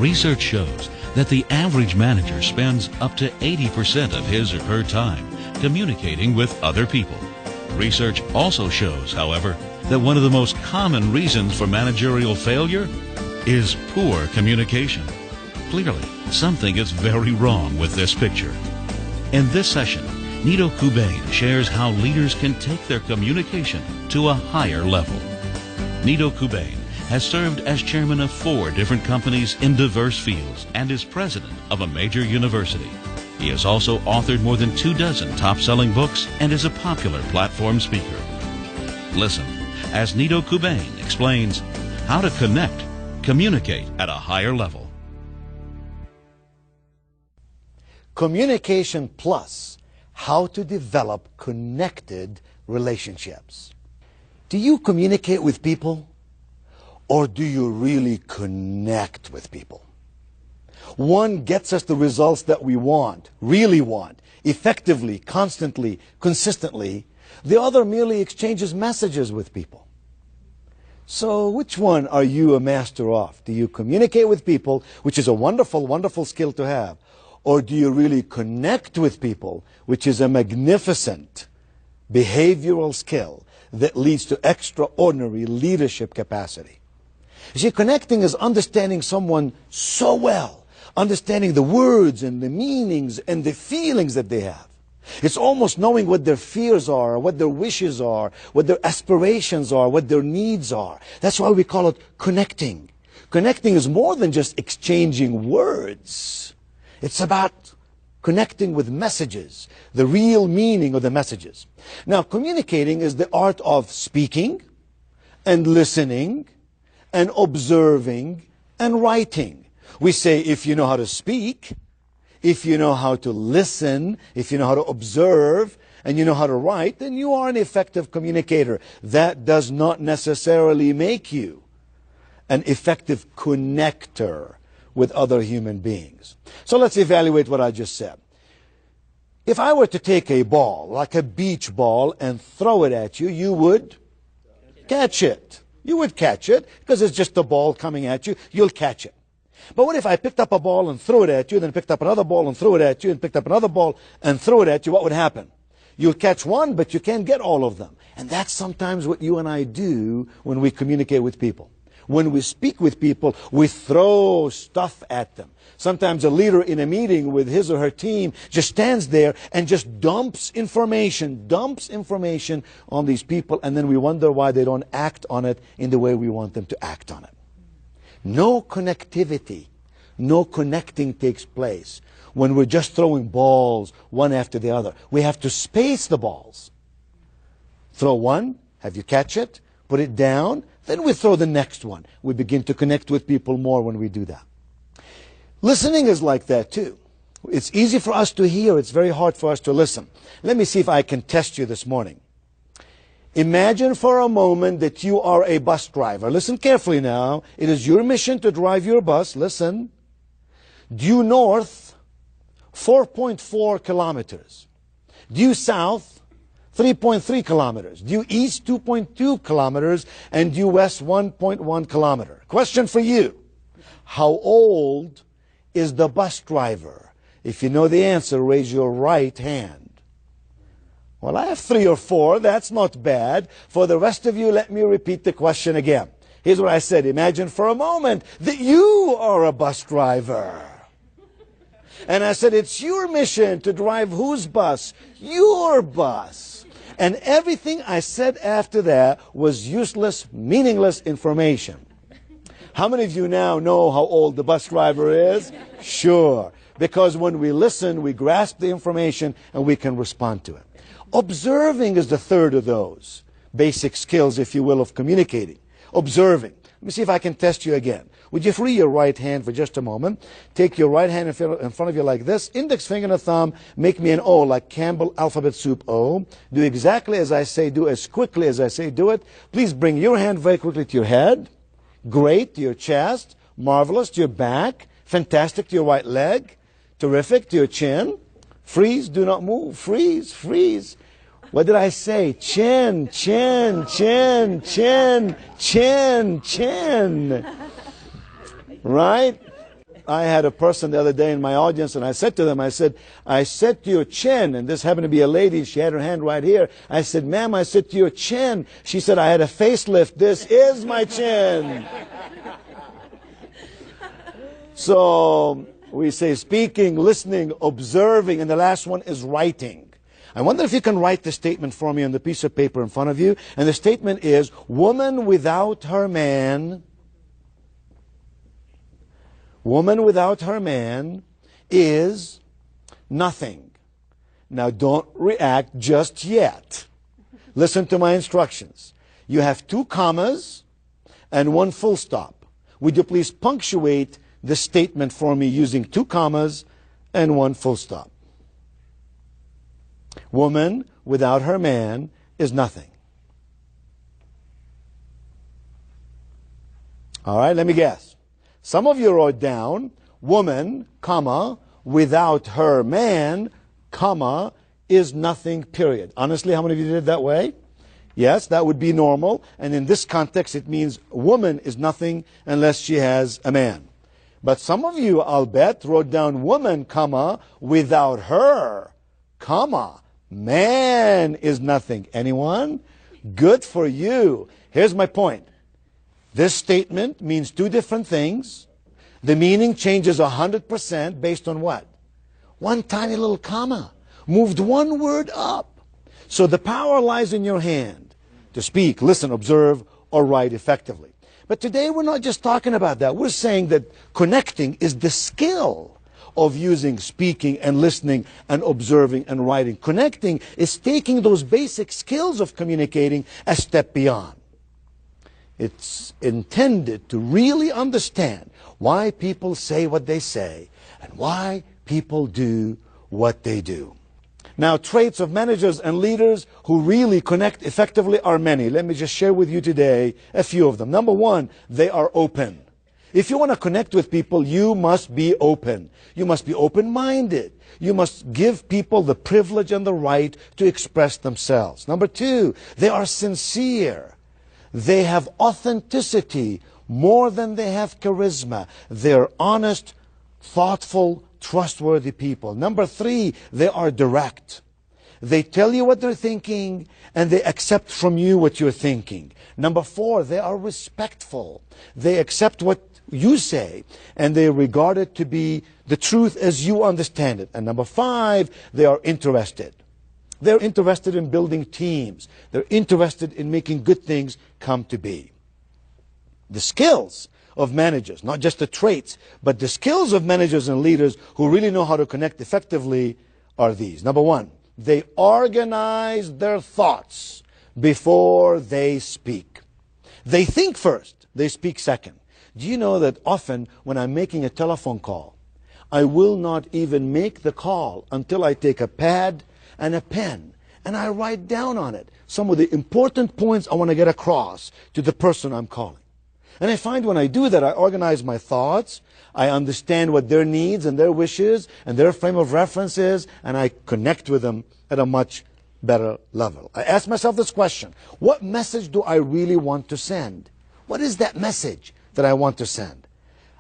Research shows that the average manager spends up to 80% of his or her time communicating with other people. Research also shows, however, that one of the most common reasons for managerial failure is poor communication. Clearly, something is very wrong with this picture. In this session, Nido Kubain shares how leaders can take their communication to a higher level. Nido Kubain has served as chairman of 4 different companies in diverse fields and is president of a major university. He has also authored more than 24 top-selling books and is a popular platform speaker. Listen as Nido Kubain explains how to communicate at a higher level. Communication Plus, how to develop connected relationships. Do you communicate with people, or do you really connect with people? One gets us the results that we want, really want, effectively, constantly, consistently. The other merely exchanges messages with people. So which one are you a master of? Do you communicate with people, which is a wonderful, wonderful skill to have? Or do you really connect with people, which is a magnificent behavioral skill that leads to extraordinary leadership capacity? You see, connecting is understanding someone so well, understanding the words and the meanings and the feelings that they have. It's almost knowing what their fears are, what their wishes are, what their aspirations are, what their needs are. That's why we call it connecting. Connecting is more than just exchanging words. It's about connecting with messages, the real meaning of the messages. Now, communicating is the art of speaking and listening and observing and writing. We say if you know how to speak, if you know how to listen, if you know how to observe, and you know how to write, then you are an effective communicator. That does not necessarily make you an effective connector with other human beings. So let's evaluate what I just said. If I were to take a ball, like a beach ball, and throw it at you, you would catch it. You would catch it, because it's just a ball coming at you. You'll catch it. But what if I picked up a ball and threw it at you, then picked up another ball and threw it at you, and picked up another ball and threw it at you? What would happen? You'll catch one, but you can't get all of them. And that's sometimes what you and I do when we communicate with people. When we speak with people, we throw stuff at them. Sometimes a leader in a meeting with his or her team just stands there and just dumps information on these people, and then we wonder why they don't act on it in the way we want them to act on it. No connectivity, no connecting takes place when we're just throwing balls one after the other. We have to space the balls. Throw one, have you catch it, put it down, then we throw the next one. We begin to connect with people more when we do that. Listening is like that too. It's easy for us to hear, it's very hard for us to listen. Let me see if I can test you this morning. Imagine for a moment that you are a bus driver. Listen carefully now. It is your mission to drive your bus. Listen. Due north, 4.4 kilometers. Due south, 3.3 kilometers. Due east, 2.2 kilometers. And due west, 1.1 kilometer. Question for you. How old is the bus driver? If you know the answer, raise your right hand. Well, I have 3 or 4. That's not bad. For the rest of you, let me repeat the question again. Here's what I said. Imagine for a moment that you are a bus driver. And I said, it's your mission to drive whose bus? Your bus. And everything I said after that was useless, meaningless information. How many of you now know how old the bus driver is? Sure. Because when we listen, we grasp the information and we can respond to it. Observing is the third of those basic skills, if you will, of communicating. Observing. Let me see if I can test you again. Would you free your right hand for just a moment? Take your right hand in front of you like this. Index finger and a thumb. Make me an O, like Campbell alphabet soup O. Do exactly as I say. Do as quickly as I say. Do it. Please bring your hand very quickly to your head. Great. To your chest. Marvelous. To your back. Fantastic. To your right leg. Terrific. To your chin. Freeze. Do not move. Freeze. Freeze. What did I say? Chin, chin, chin, chin, chin, chin. Right? I had a person the other day in my audience, and I said to them, I said to your chin, and this happened to be a lady, she had her hand right here. I said, ma'am, I said to your chin. She said, I had a facelift. This is my chin. So we say speaking, listening, observing, and the last one is writing. I wonder if you can write the statement for me on the piece of paper in front of you. And the statement is, woman without her man is nothing. Now don't react just yet. Listen to my instructions. You have 2 commas and 1 full stop. Would you please punctuate the statement for me using 2 commas and 1 full stop? Woman without her man is nothing. All right, let me guess. Some of you wrote down, woman, comma, without her man, comma, is nothing, period. Honestly, how many of you did it that way? Yes, that would be normal. And in this context, it means woman is nothing unless she has a man. But some of you, I'll bet, wrote down woman, comma, without her, comma, man is nothing. Anyone? Good for you. Here's my point. This statement means 2 different things. The meaning changes 100% based on what? 1 tiny little comma. Moved 1 word up. So the power lies in your hand to speak, listen, observe, or write effectively. But today we're not just talking about that. We're saying that connecting is the skill of using speaking and listening and observing and writing. Connecting is taking those basic skills of communicating a step beyond. It's intended to really understand why people say what they say and why people do what they do. Now, traits of managers and leaders who really connect effectively are many. Let me just share with you today a few of them. Number 1, they are open. If you want to connect with people, you must be open. You must be open-minded. You must give people the privilege and the right to express themselves. Number 2, they are sincere. They have authenticity more than they have charisma. They're honest, thoughtful, trustworthy people. Number 3, they are direct. They tell you what they're thinking and they accept from you what you're thinking. Number 4, they are respectful. They accept what you say and they regard it to be the truth as you understand it. And number 5, they are interested. They're interested in building teams. They're interested in making good things come to be. The skills of managers, not just the traits, but the skills of managers and leaders who really know how to connect effectively are these. Number 1, they organize their thoughts before they speak. They think first, they speak second. Do you know that often when I'm making a telephone call, I will not even make the call until I take a pad and a pen and I write down on it some of the important points I want to get across to the person I'm calling. And I find when I do that, I organize my thoughts, I understand what their needs and their wishes and their frame of reference is, and I connect with them at a much better level. I ask myself this question: what message do I really want to send? What is that message that I want to send?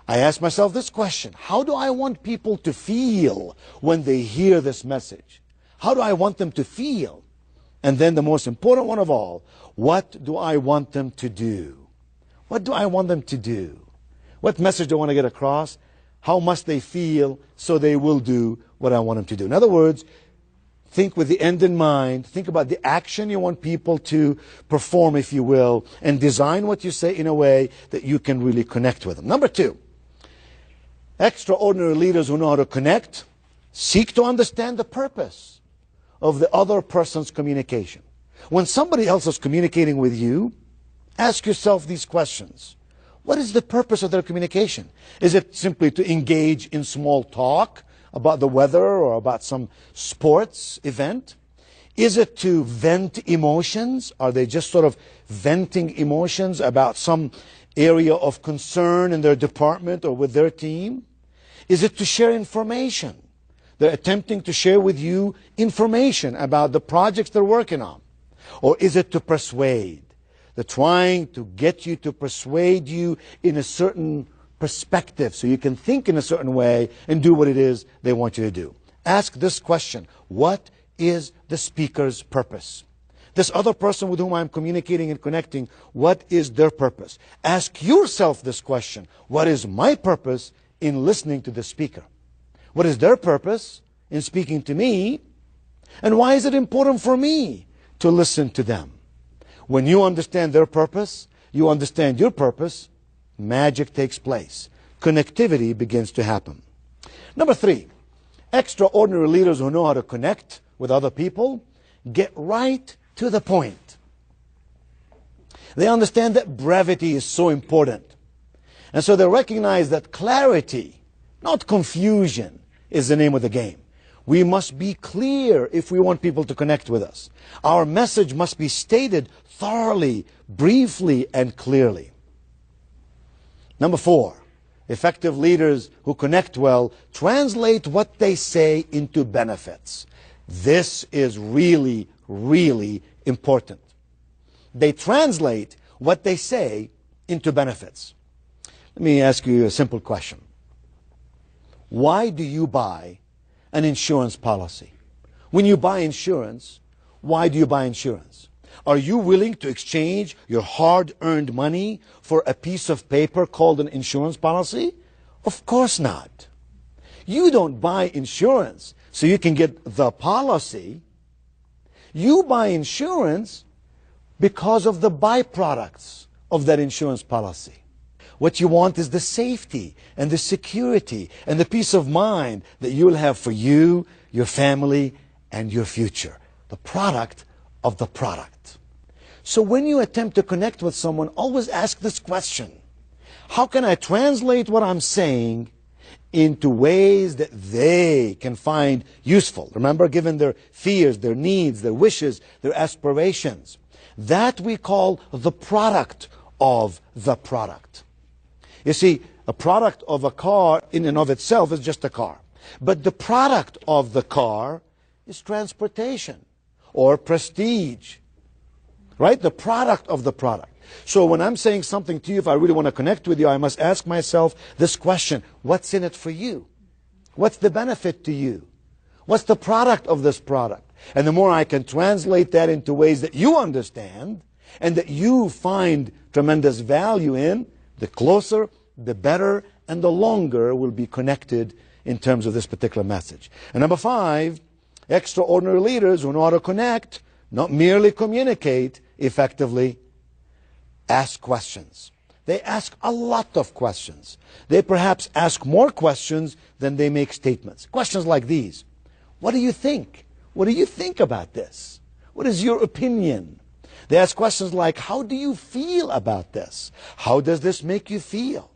I ask myself this question: how do I want people to feel when they hear this message? How do I want them to feel? And then the most important one of all, what do I want them to do? What do I want them to do? What message do I want to get across? How must they feel so they will do what I want them to do? In other words, think with the end in mind. Think about the action you want people to perform, if you will, and design what you say in a way that you can really connect with them. Number 2, extraordinary leaders who know how to connect seek to understand the purpose of the other person's communication. When somebody else is communicating with you, ask yourself these questions. What is the purpose of their communication? Is it simply to engage in small talk about the weather or about some sports event? Is it to vent emotions? Are they just sort of venting emotions about some area of concern in their department or with their team? Is it to share information? They're attempting to share with you information about the projects they're working on. Or is it to persuade? They're trying to get you to persuade you in a certain perspective so you can think in a certain way and do what it is they want you to do. Ask this question: what is the speaker's purpose? This other person with whom I'm communicating and connecting, what is their purpose? Ask yourself this question: what is my purpose in listening to the speaker? What is their purpose in speaking to me? And why is it important for me to listen to them? When you understand their purpose, you understand your purpose, magic takes place. Connectivity begins to happen. Number 3, extraordinary leaders who know how to connect with other people get right to the point. They understand that brevity is so important. And so they recognize that clarity, not confusion, is the name of the game. We must be clear if we want people to connect with us. Our message must be stated thoroughly, briefly, and clearly. Number 4, effective leaders who connect well translate what they say into benefits. This is really, really important. They translate what they say into benefits. Let me ask you a simple question. Why do you buy an insurance policy? When you buy insurance, why do you buy insurance? Are you willing to exchange your hard-earned money for a piece of paper called an insurance policy? Of course not. You don't buy insurance so you can get the policy. You buy insurance because of the byproducts of that insurance policy. What you want is the safety and the security and the peace of mind that you will have for you, your family, and your future. The product of the product. So when you attempt to connect with someone, always ask this question: how can I translate what I'm saying into ways that they can find useful? Remember, given their fears, their needs, their wishes, their aspirations. That we call the product of the product. You see, a product of a car in and of itself is just a car. But the product of the car is transportation or prestige. Right? The product of the product. So when I'm saying something to you, if I really want to connect with you, I must ask myself this question: what's in it for you? What's the benefit to you? What's the product of this product? And the more I can translate that into ways that you understand and that you find tremendous value in, the closer, the better, and the longer we'll be connected in terms of this particular message. And number 5, extraordinary leaders who know how to connect, not merely communicate effectively, ask questions. They ask a lot of questions. They perhaps ask more questions than they make statements. Questions like these: what do you think? What do you think about this? What is your opinion? They ask questions like, how do you feel about this? How does this make you feel?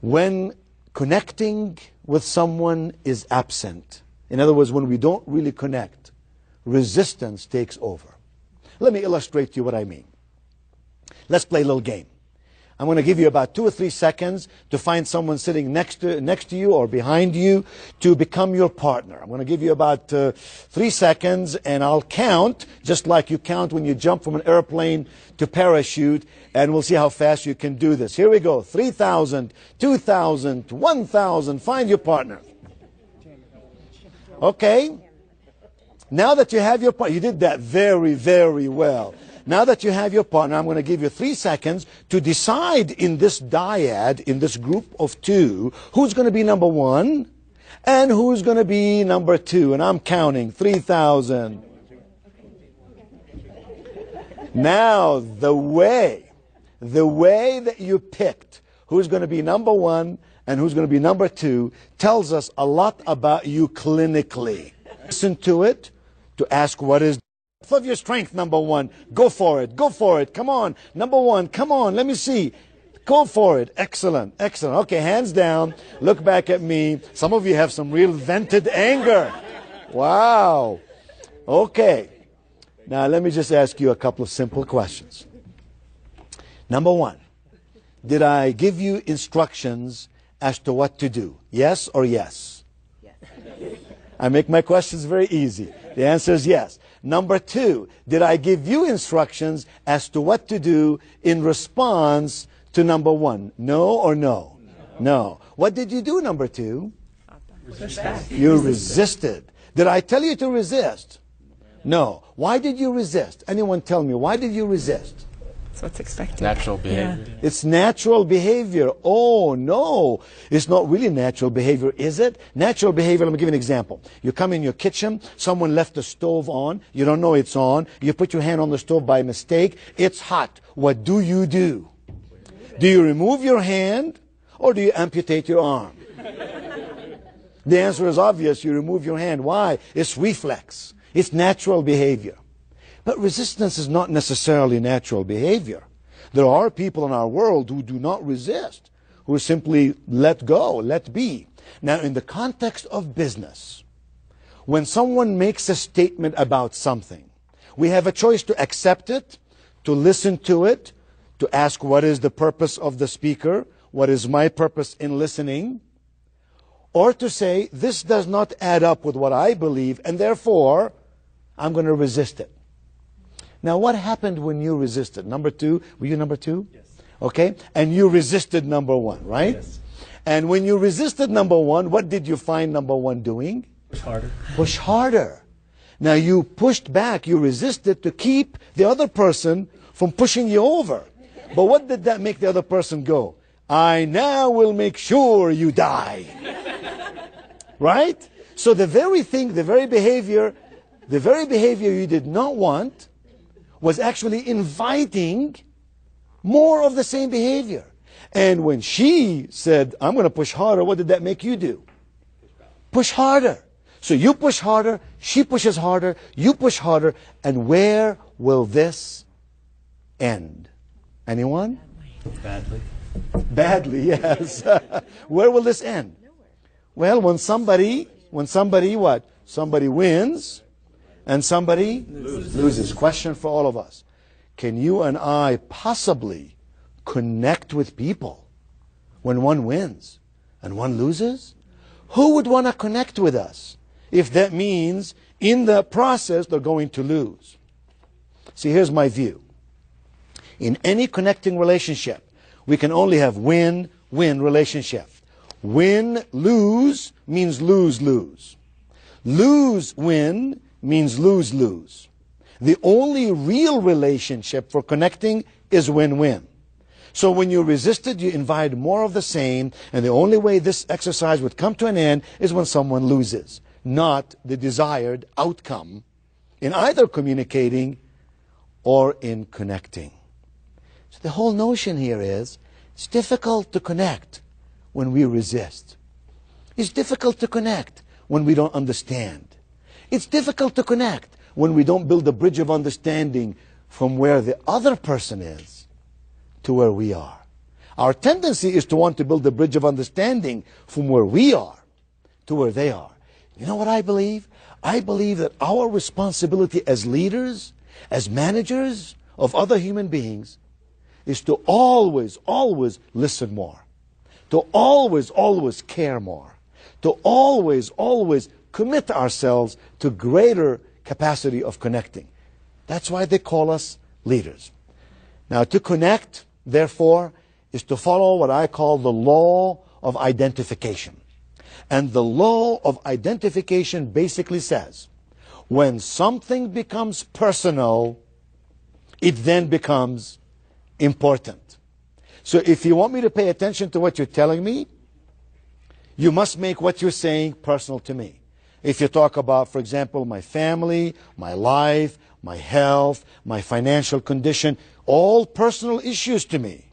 When connecting with someone is absent, in other words, when we don't really connect, resistance takes over. Let me illustrate to you what I mean. Let's play a little game. I'm going to give you about 2 or 3 seconds to find someone sitting next to you or behind you to become your partner. I'm going to give you about 3 seconds, and I'll count just like you count when you jump from an airplane to parachute, and we'll see how fast you can do this. Here we go. 3,000, 2,000, 1,000. Find your partner. Okay. Now that you have your partner, you did that very, very well. Now that you have your partner, I'm going to give you 3 seconds to decide in this dyad, in this group of 2, who's going to be number 1 and who's going to be number 2. And I'm counting 3,000. Now, the way that you picked who's going to be number 1 and who's going to be number 2 tells us a lot about you clinically. Listen to it to ask what is of your strength, number 1. Go for it. Go for it. Come on. Number 1. Come on. Let me see. Go for it. Excellent. Excellent. Okay, hands down. Look back at me. Some of you have some real vented anger. Wow. Okay. Now, let me just ask you a couple of simple questions. Number 1. Did I give you instructions as to what to do? Yes or yes? Yes. I make my questions very easy. The answer is yes. Number 2, did I give you instructions as to what to do in response to number one? No or no? No. What did you do, number two? You resisted. Did I tell you to resist? No. Why did you resist? Anyone tell me, why did you resist? That's what's expected. Natural behavior. Yeah. It's natural behavior. Oh, no. It's not really natural behavior, is it? Natural behavior, let me give you an example. You come in your kitchen, someone left the stove on, you don't know it's on, you put your hand on the stove by mistake, it's hot. What do? Do you remove your hand or do you amputate your arm? The answer is obvious, you remove your hand. Why? It's reflex. It's natural behavior. But resistance is not necessarily natural behavior. There are people in our world who do not resist, who simply let go, let be. Now, in the context of business, when someone makes a statement about something, we have a choice to accept it, to listen to it, to ask what is the purpose of the speaker, what is my purpose in listening, or to say, this does not add up with what I believe, and therefore, I'm going to resist it. Now, what happened when you resisted? Number two, were you number two? Yes. Okay, and you resisted number one, right? Yes. And when you resisted number one, what did you find number one doing? Push harder. Push harder. Now, you pushed back, you resisted to keep the other person from pushing you over. But what did that make the other person go? I now will make sure you die. Right? So the very thing, the very behavior you did not want was actually inviting more of the same behavior. And when she said, I'm going to push harder, what did that make you do? Push harder. So you push harder, she pushes harder, you push harder, and where will this end? Anyone? Badly. Badly, yes. Where will this end? Well, when somebody what? Somebody wins and somebody loses. Question for all of us. Can you and I possibly connect with people when one wins and one loses? Who would want to connect with us if that means in the process they're going to lose? See, here's my view. In any connecting relationship, we can only have win-win relationship. Win-lose means lose-lose. Lose-win means lose-lose. The only real relationship for connecting is win-win. So when you resisted, you invited more of the same, and the only way this exercise would come to an end is when someone loses, not the desired outcome in either communicating or in connecting. So the whole notion here is, it's difficult to connect when we resist. It's difficult to connect when we don't understand. It's difficult to connect when we don't build a bridge of understanding from where the other person is to where we are. Our tendency is to want to build a bridge of understanding from where we are to where they are. You know what I believe? I believe that our responsibility as leaders, as managers of other human beings, is to always, always listen more. To always, always care more. To always, always commit ourselves to greater capacity of connecting. That's why they call us leaders. Now, to connect, therefore, is to follow what I call the law of identification. And the law of identification basically says, when something becomes personal, it then becomes important. So if you want me to pay attention to what you're telling me, you must make what you're saying personal to me. If you talk about, for example, my family, my life, my health, my financial condition, all personal issues to me,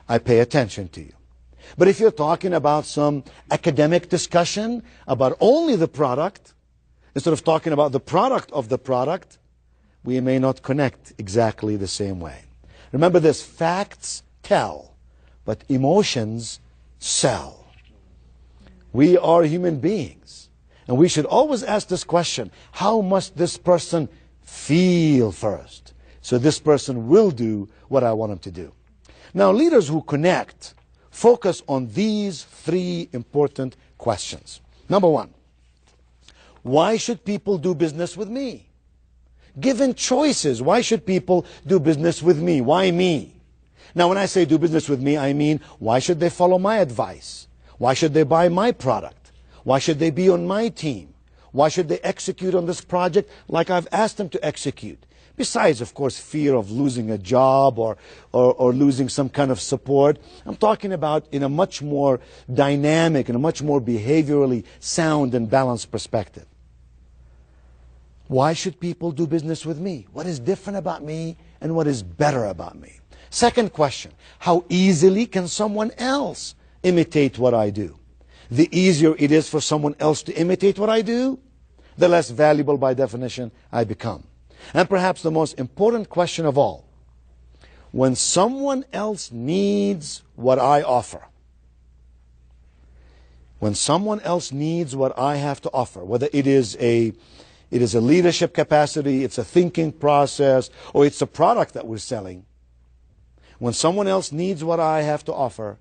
I pay attention to you. But if you're talking about some academic discussion about only the product, instead of talking about the product of the product, we may not connect exactly the same way. Remember this, facts tell, but emotions sell. We are human beings, and we should always ask this question, how must this person feel first? So this person will do what I want him to do. Now, leaders who connect focus on these three important questions. Number one, why should people do business with me? Given choices, why should people do business with me? Why me? Now, when I say do business with me, I mean, why should they follow my advice? Why should they buy my product? Why should they be on my team? Why should they execute on this project like I've asked them to execute? Besides, of course, fear of losing a job or losing some kind of support. I'm talking about in a much more dynamic and a much more behaviorally sound and balanced perspective. Why should people do business with me? What is different about me and what is better about me? Second question, how easily can someone else imitate what I do? The easier it is for someone else to imitate what I do, the less valuable by definition I become. And perhaps the most important question of all, when someone else needs what I offer, when someone else needs what I have to offer, whether it is a leadership capacity, it's a thinking process, or it's a product that we're selling, when someone else needs what I have to offer,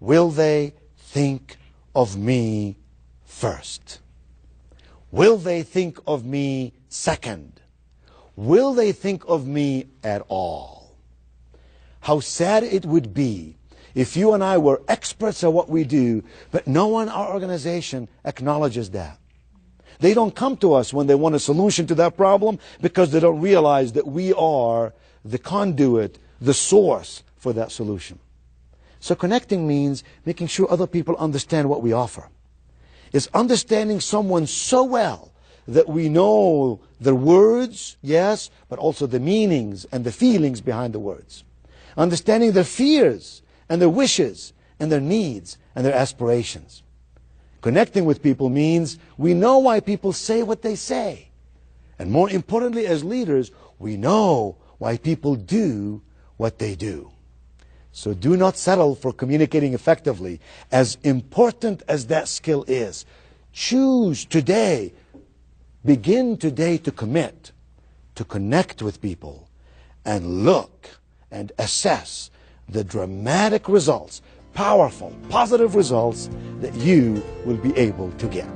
will they think of me first? Will they think of me second? Will they think of me at all? How sad it would be if you and I were experts at what we do, but no one in our organization acknowledges that. They don't come to us when they want a solution to that problem because they don't realize that we are the conduit, the source for that solution. So connecting means making sure other people understand what we offer. It's understanding someone so well that we know the words, yes, but also the meanings and the feelings behind the words. Understanding their fears and their wishes and their needs and their aspirations. Connecting with people means we know why people say what they say. And more importantly, as leaders, we know why people do what they do. So do not settle for communicating effectively, as important as that skill is. Choose today, begin today to commit, to connect with people, and look and assess the dramatic results, powerful, positive results that you will be able to get.